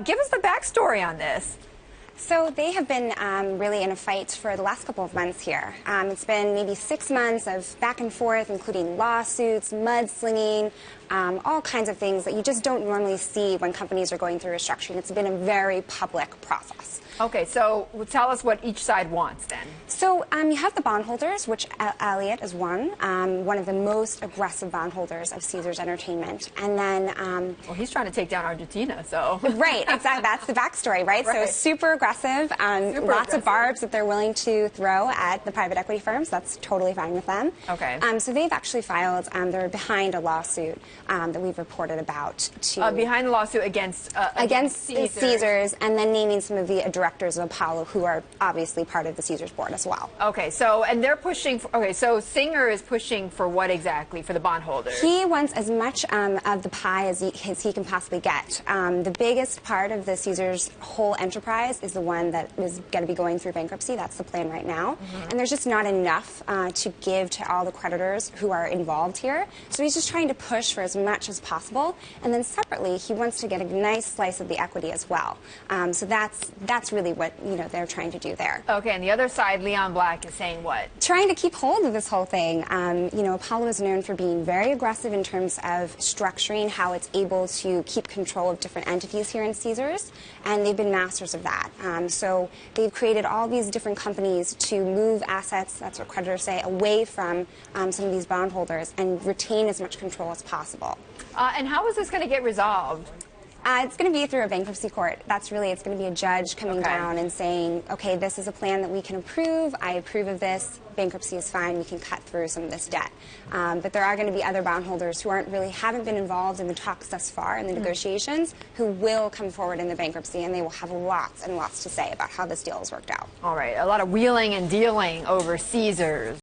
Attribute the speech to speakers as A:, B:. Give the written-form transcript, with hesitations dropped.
A: Give us the backstory on this.
B: So they have been really in a fight for the last couple of months here. It's been maybe 6 months of back and forth, including lawsuits, mudslinging, all kinds of things that you just don't normally see when companies are going through restructuring. It's been a very public process.
A: Okay, so tell us what each side wants then.
B: So you have the bondholders, which Elliott is one of the most aggressive bondholders of Caesars Entertainment. And then...
A: well, he's trying to take down Argentina, so...
B: Right, exactly. That's the backstory, right? So super aggressive, lots of barbs that they're willing to throw at the private equity firms. That's totally fine with them.
A: Okay.
B: So they've actually filed, they're behind a lawsuit that we've reported about to...
A: behind the lawsuit against
B: Caesars, and then naming some of the directors of Apollo who are obviously part of the Caesars board as well.
A: Okay, so, and they're pushing for, okay, so Singer is pushing for what exactly for the bondholders?
B: He wants as much of the pie as he can possibly get. The biggest part of the Caesars whole enterprise is the one that is going to be going through bankruptcy. That's the plan right now. And there's just not enough to give to all the creditors who are involved here. So he's just trying to push for as much as possible. And then separately, he wants to get a nice slice of the equity as well. So that's really what they're trying to do there.
A: Okay, and the other side, Leon Black, is saying what?
B: Trying to keep hold of this whole thing. Apollo is known for being very aggressive in terms of structuring how it's able to keep control of different entities here in Caesars, and they've been masters of that. So they've created all these different companies to move assets, that's what creditors say, away from some of these bondholders and retain as much control as possible.
A: And how is this going to get resolved?
B: It's going to be through a bankruptcy court. It's going to be a judge coming down and saying, okay, this is a plan that we can approve. I approve of this. Bankruptcy is fine. We can cut through some of this debt. But there are going to be other bondholders who haven't been involved in the talks thus far, in the negotiations, who will come forward in the bankruptcy, and they will have lots and lots to say about how this deal has worked out.
A: All right, a lot of wheeling and dealing over Caesars.